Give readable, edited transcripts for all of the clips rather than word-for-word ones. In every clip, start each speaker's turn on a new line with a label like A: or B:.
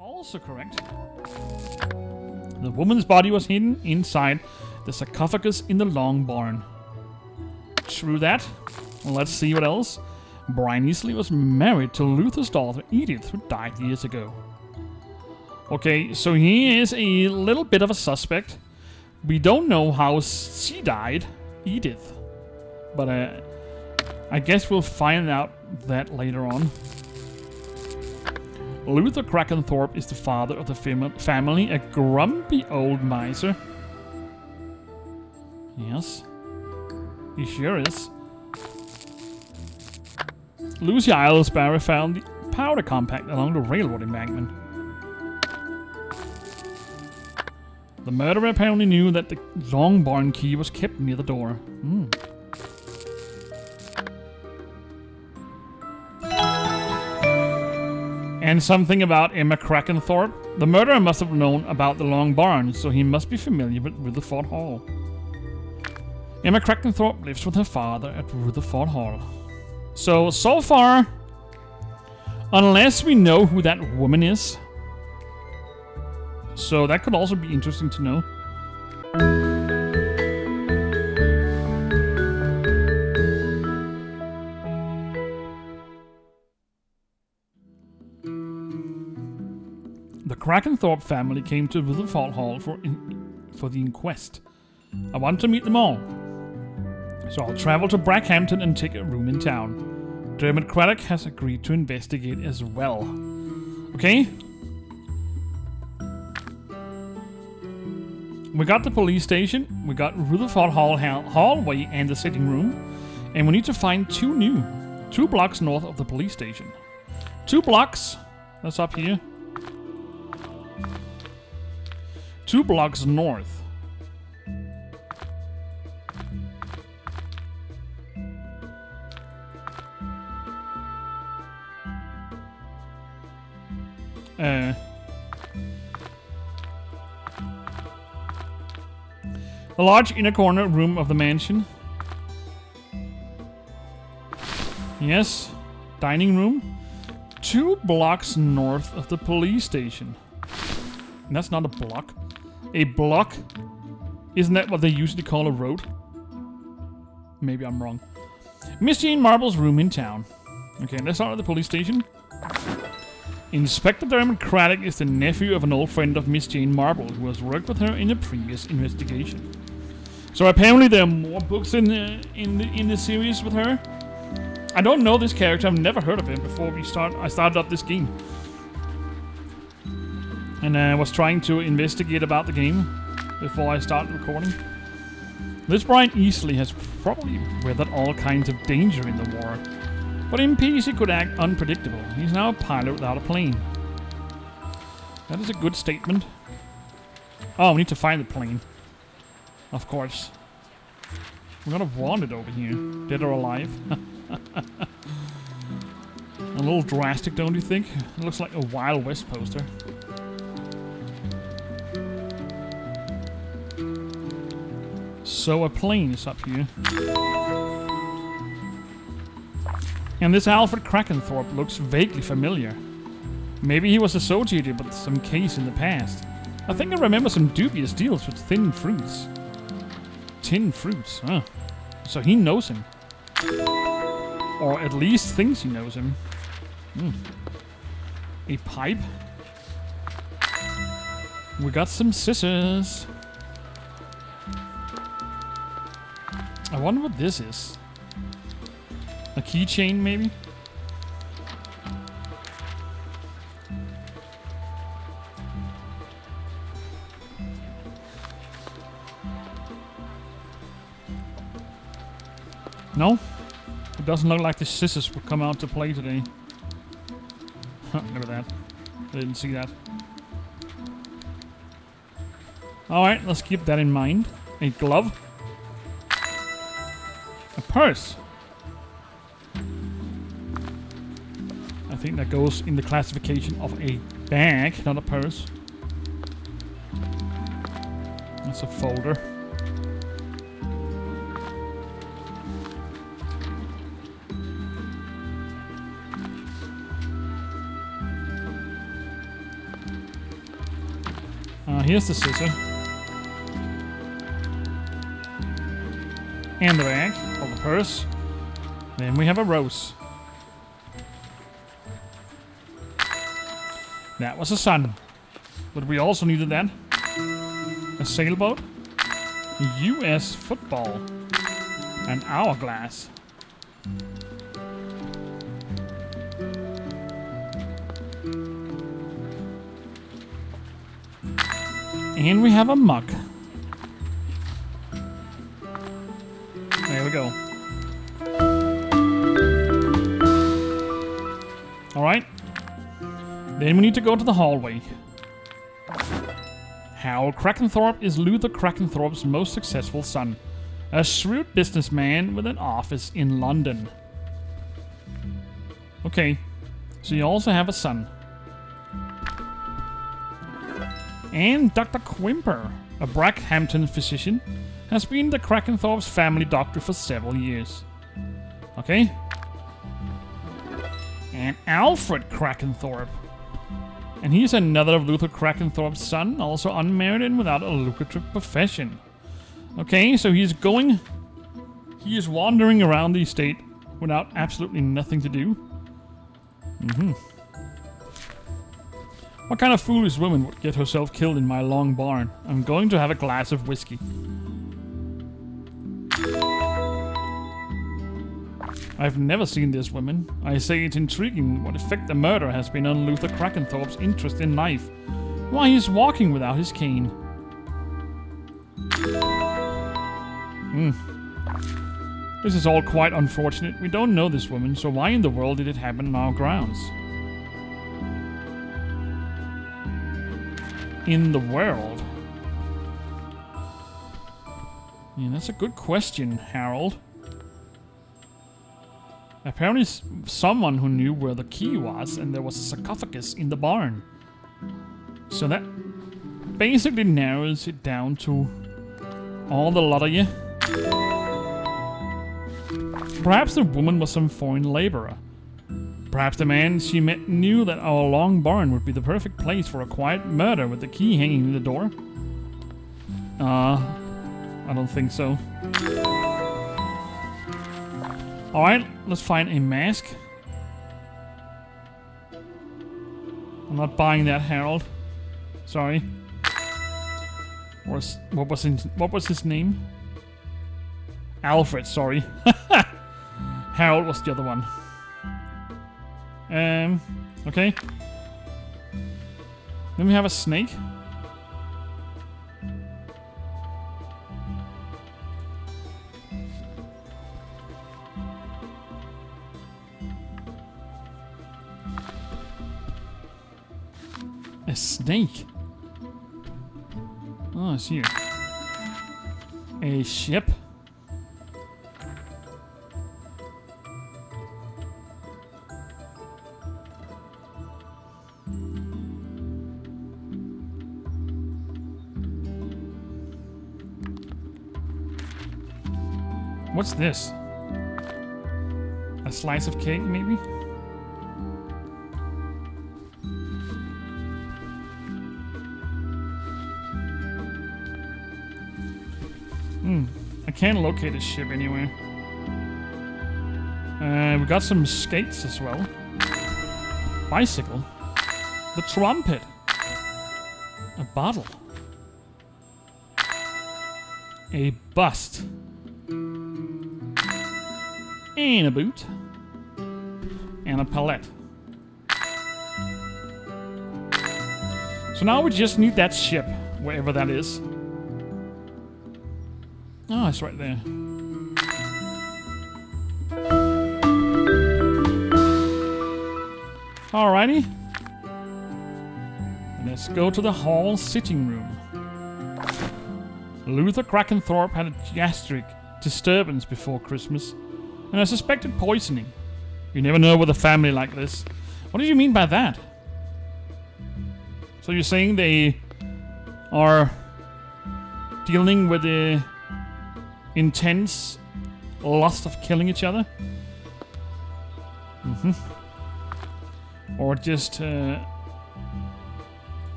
A: Also correct. The woman's body was hidden inside the sarcophagus in the long barn. True that. Well, let's see what else. Brian Easley was married to Luther's daughter Edith, who died years ago. Okay, so he is a little bit of a suspect. We don't know how she died, Edith. But I guess we'll find out that later on. Luther Krakenthorpe is the father of the family, a grumpy old miser. Yes, he sure is. Lucy Islesbury found the powder compact along the railroad embankment. The murderer apparently knew that the long barn key was kept near the door. And something about Emma Krakenthorpe. The murderer must have known about the long barn, so he must be familiar with Rutherford Hall. Emma Krakenthorpe lives with her father at Rutherford Hall. So far, unless we know who that woman is. So that could also be interesting to know. The Krakenthorpe family came to Rutherford Hall for the inquest. I want to meet them all. So I'll travel to Brackhampton and take a room in town. Dermot Craddock has agreed to investigate as well. Okay. We got the police station, we got Rutherford Hall hallway and the sitting room, and we need to find 2 blocks north of the police station. 2 blocks, that's up here. 2 blocks north. The large inner corner room of the mansion. Yes. Dining room. 2 blocks north of the police station. And that's not a block. A block? Isn't that what they usually call a road? Maybe I'm wrong. Miss Jane Marble's room in town. Okay, let's start at the police station. Inspector Dermot Craddock is the nephew of an old friend of Miss Jane Marble, who has worked with her in a previous investigation. So apparently there are more books in the series with her. I don't know this character. I've never heard of him before I started up this game. And I was trying to investigate about the game before I started recording. This Brian Easley has probably weathered all kinds of danger in the war. But in peace he could act unpredictable. He's now a pilot without a plane. That is a good statement. Oh, we need to find the plane. Of course. We're gonna want it over here. Dead or alive. A little drastic, don't you think? It looks like a Wild West poster. So a plane is up here. And this Alfred Krakenthorpe looks vaguely familiar. Maybe he was associated with some case in the past. I think I remember some dubious deals with Tin Fruits. Tin Fruits, huh? So he knows him. Or at least thinks he knows him. A pipe. We got some scissors. I wonder what this is. A keychain, maybe? No? It doesn't look like the scissors will come out to play today. Look at that. I didn't see that. Alright, let's keep that in mind. A glove. A purse. I think that goes in the classification of a bag, not a purse. That's a folder. Here's the scissor. And the bag, or the purse. Then we have a rose. That was a sun. But we also needed that. A sailboat. US football. An hourglass. And we have a mug. There we go. Alright. Then we need to go to the hallway. Harold Krakenthorpe is Luther Krakenthorpe's most successful son. A shrewd businessman with an office in London. Okay. So you also have a son. And Dr. Quimper, a Brackhampton physician, has been the Krakenthorpe's family doctor for several years. Okay. And Alfred Krakenthorpe. And he's another of Luther Krakenthorpe's son, also unmarried and without a lucrative profession. Okay, so he is wandering around the estate without absolutely nothing to do. What kind of foolish woman would get herself killed in my long barn? I'm going to have a glass of whiskey. I've never seen this woman. I say it's intriguing what effect the murder has been on Luther Krakenthorpe's interest in life. Why he's walking without his cane. This is all quite unfortunate. We don't know this woman, so why in the world did it happen on our grounds? In the world? Yeah, that's a good question, Harold. Apparently someone who knew where the key was, and there was a sarcophagus in the barn. So that basically narrows it down to all the lot of you. Perhaps the woman was some foreign laborer. Perhaps the man she met knew that our long barn would be the perfect place for a quiet murder with the key hanging in the door. I don't think so. Alright, let's find a mask. I'm not buying that, Harold. Sorry. What was his name? Alfred, sorry. Harold was the other one. Okay. Then we have a snake. A snake. Oh, I see. A ship. What's this? A slice of cake, maybe? I can't locate a ship anywhere. We got some skates as well. Bicycle. The trumpet. A bottle. A bust. And a boot. And a palette. So now we just need that ship, wherever that is. Oh, it's right there. Alrighty. Let's go to the hall sitting room. Luther Krakenthorpe had a gastric disturbance before Christmas, and I suspected poisoning. You never know with a family like this. What do you mean by that? So you're saying they are dealing with the intense lust of killing each other? Or just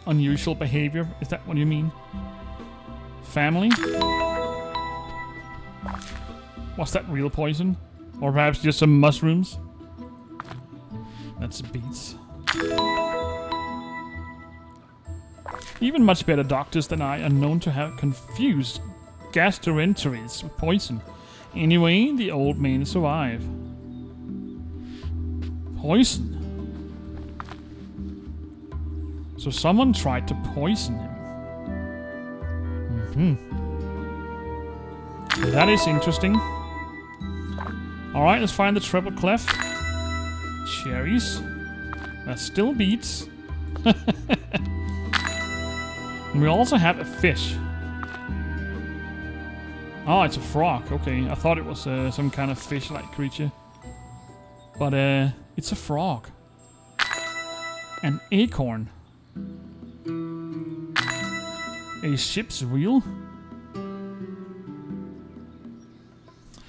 A: unusual behavior. Is that what you mean? Family? Was that real poison? Or perhaps just some mushrooms? That's beets. Even much better doctors than I are known to have confused gastroenteritis with poison. Anyway, the old man survived. Poison? So someone tried to poison him. That is interesting. Alright, let's find the treble clef. Cherries. That still beats. And we also have a fish. Oh, it's a frog. Okay, I thought it was some kind of fish-like creature. But it's a frog. An acorn. A ship's wheel?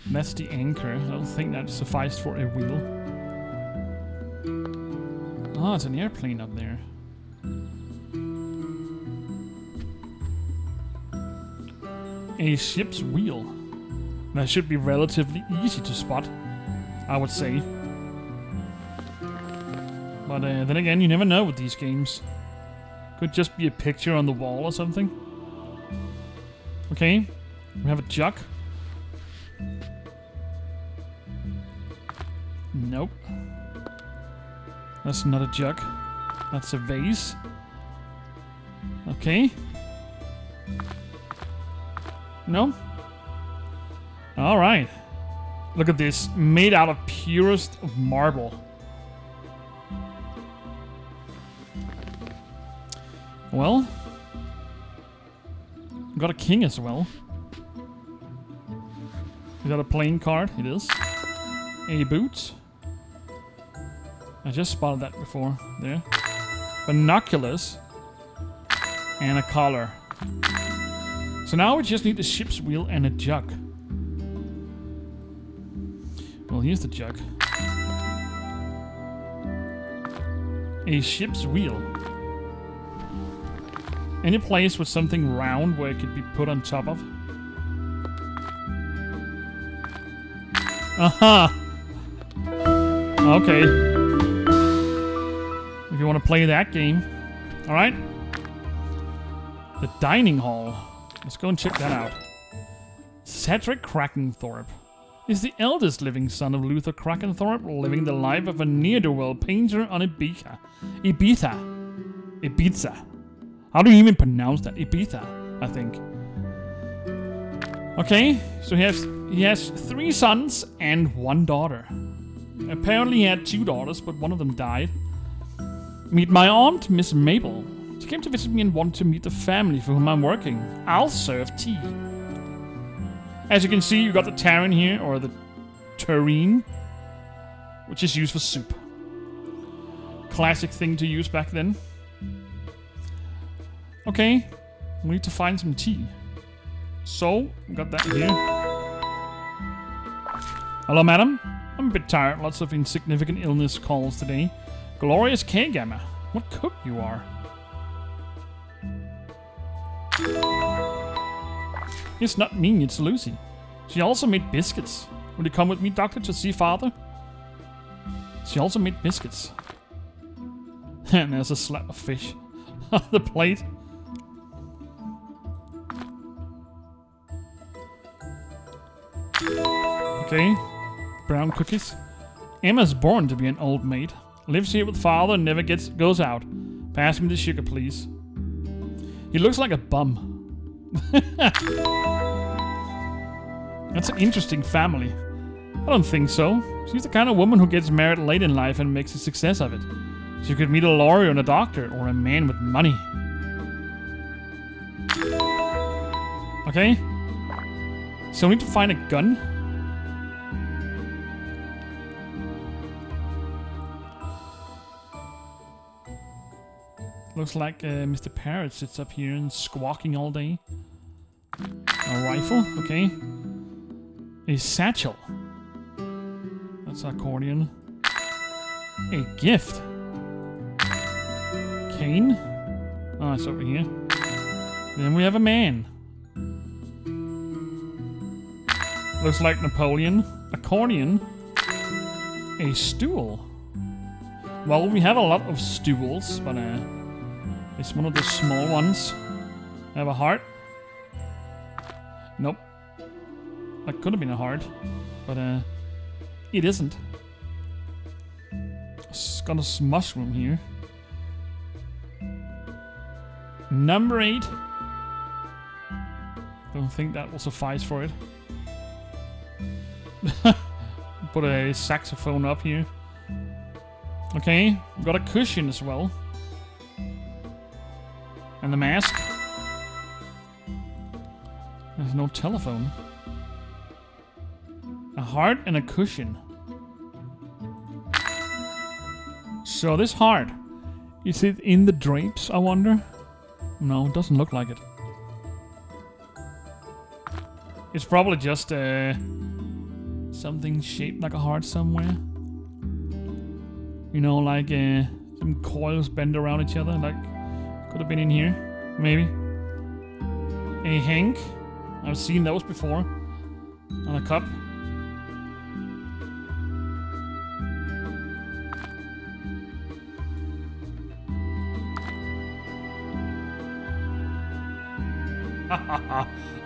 A: That's the anchor. I don't think that sufficed for a wheel. Oh, it's an airplane up there. A ship's wheel. That should be relatively easy to spot, I would say. But then again, you never know with these games. Could just be a picture on the wall or something. Okay, we have a jug. Nope. That's not a jug. That's a vase. Okay. No? Alright. Look at this. Made out of purest of marble. Well. Got a king as well. Is that a playing card? It is. A boot. I just spotted that before. There. Binoculars. And a collar. So now we just need a ship's wheel and a jug. Well, here's the jug. A ship's wheel. Any place with something round where it could be put on top of. Aha! Okay. If you want to play that game. Alright. The dining hall. Let's go and check that out. Cedric Krakenthorpe is the eldest living son of Luther Krakenthorpe, living the life of a ne'er-do-well painter on Ibiza. Ibiza. How do you even pronounce that? Ibiza, I think. Okay, so he has 3 sons and 1 daughter. Apparently he had 2 daughters, but one of them died. Meet my aunt, Miss Mabel. She came to visit me and wanted to meet the family for whom I'm working. I'll serve tea. As you can see, you got the tavern here, or the tureen, which is used for soup. Classic thing to use back then. Okay, we need to find some tea. So, we got that here. Hello, madam. I'm a bit tired. Lots of insignificant illness calls today. Glorious K-Gamma. What cook you are. It's not me, it's Lucy. She also made biscuits. Will you come with me, doctor, to see father? She also made biscuits. And there's a slab of fish on the plate. Okay. Brown cookies. Emma's born to be an old maid. Lives here with father and never goes out. Pass me the sugar, please. He looks like a bum. That's an interesting family. I don't think so. She's the kind of woman who gets married late in life and makes a success of it. She could meet a lawyer and a doctor, or a man with money. Okay. So we need to find a gun. Looks like Mr. Parrot sits up here and squawking all day. A rifle, okay. A satchel. That's an accordion. A gift. Cane. Oh, it's over here. Then we have a man. Looks like Napoleon. Accordion. A stool. Well, we have a lot of stools, but it's one of the small ones. I have a heart. Nope. That could have been a heart, but it isn't. It's got a mushroom here. Number 8. Don't think that will suffice for it. Put a saxophone up here. Okay, got a cushion as well. And the mask. There's no telephone. A heart and a cushion. So this heart, is it in the drapes, I wonder? No, it doesn't look like it. It's probably just something shaped like a heart somewhere. You know, like some coils bend around each other, like could have been in here, maybe. A hank, I've seen those before. On a cup.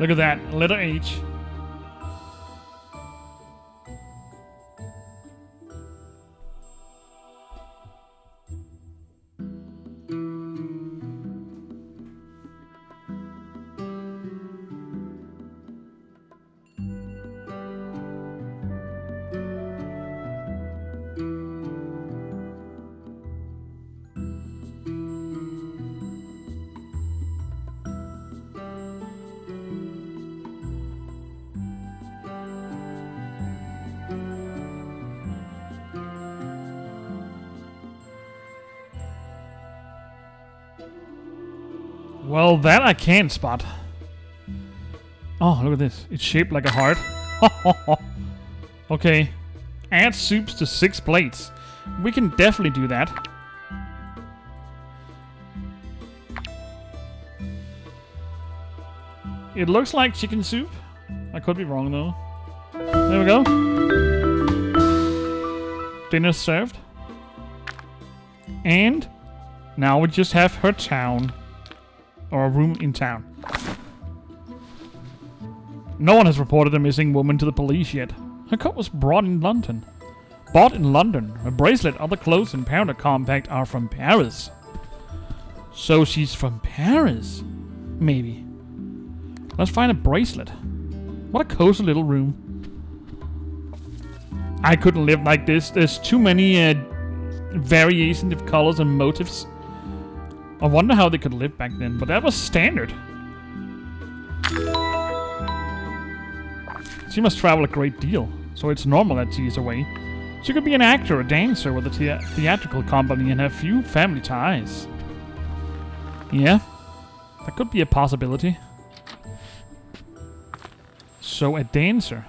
A: Look at that, letter H. Well, that I can spot. Oh, look at this. It's shaped like a heart. Okay. Add soups to 6 plates. We can definitely do that. It looks like chicken soup. I could be wrong, though. There we go. Dinner served. And now we just have her town. Or a room in town. No one has reported a missing woman to the police yet. Her coat was bought in London. A bracelet, other clothes, and powder compact are from Paris. So she's from Paris. Maybe. Let's find a bracelet. What a cozy little room. I couldn't live like this. There's too many variations of colors and motifs. I wonder how they could live back then, but that was standard. She must travel a great deal, so it's normal that she is away. She could be an actor or dancer with a theatrical company and have few family ties. Yeah, that could be a possibility. So a dancer.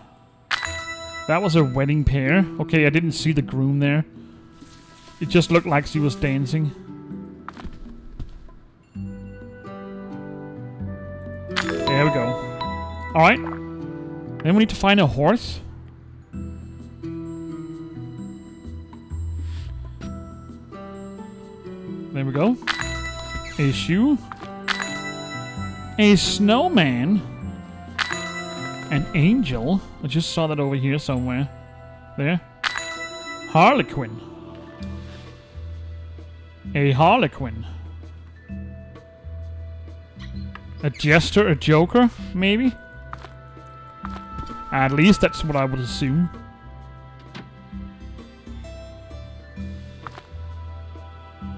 A: That was a wedding pair. Okay, I didn't see the groom there. It just looked like she was dancing. There we go. Alright. Then we need to find a horse. There we go. A shoe. A snowman. An angel. I just saw that over here somewhere. There. Harlequin. A harlequin. A jester, a joker, maybe? At least that's what I would assume.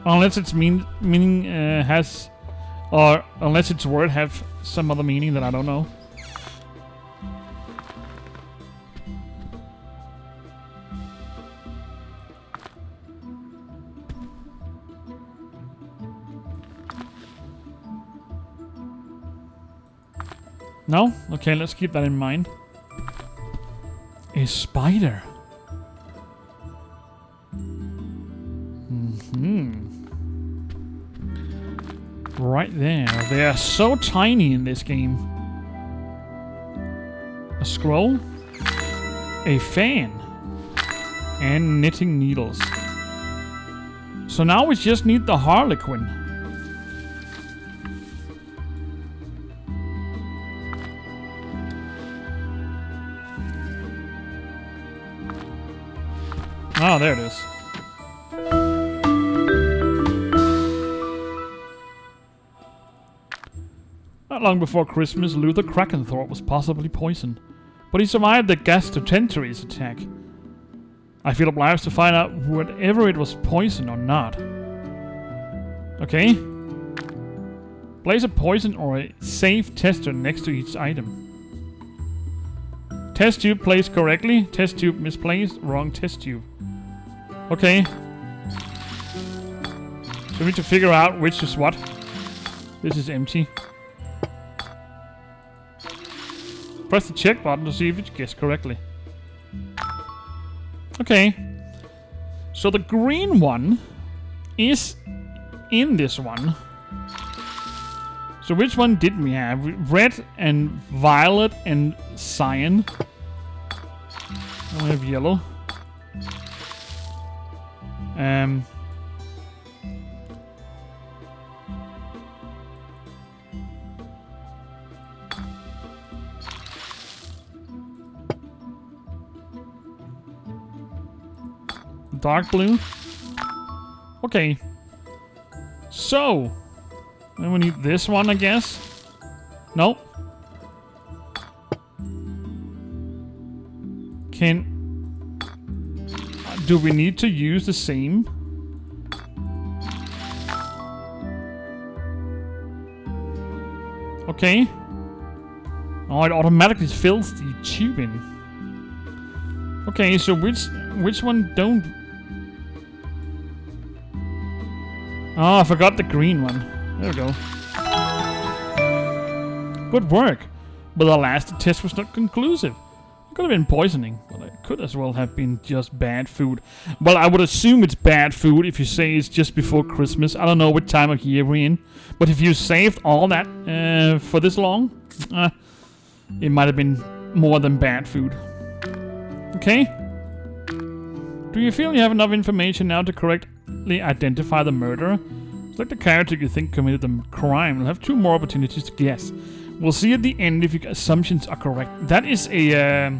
A: Unless its meaning has... Or unless its word have some other meaning that I don't know. No? Okay, let's keep that in mind. A spider. Right there. They are so tiny in this game. A scroll. A fan. And knitting needles. So now we just need the Harlequin. Oh, there it is. Not long before Christmas, Luther Krakenthorpe was possibly poisoned, but he survived the gastroenteritis attack. I feel obliged to find out whether it was poison or not. Okay. Place a poison or a safe tester next to each item. Test tube placed correctly. Test tube misplaced. Wrong test tube. Okay. So we need to figure out which is what. This is empty. Press the check button to see if it's guessed correctly. Okay. So the green one is in this one. So which one did we have? Red and violet and cyan. And we have yellow. Dark blue. Okay. So, then we need this one, I guess. Nope. Do we need to use the same? Okay. Oh, it automatically fills the tube in. Okay, so which one don't? Oh, I forgot the green one. There we go. Good work. But alas, the test was not conclusive. It could have been poisoning, but it could as well have been just bad food. Well, I would assume it's bad food if you say it's just before Christmas. I don't know what time of year we're in. But if you saved all that for this long, it might have been more than bad food. Okay? Do you feel you have enough information now to correctly identify the murderer? Select the character you think committed the crime. You'll have 2 more opportunities to guess. We'll see at the end if your assumptions are correct. That is a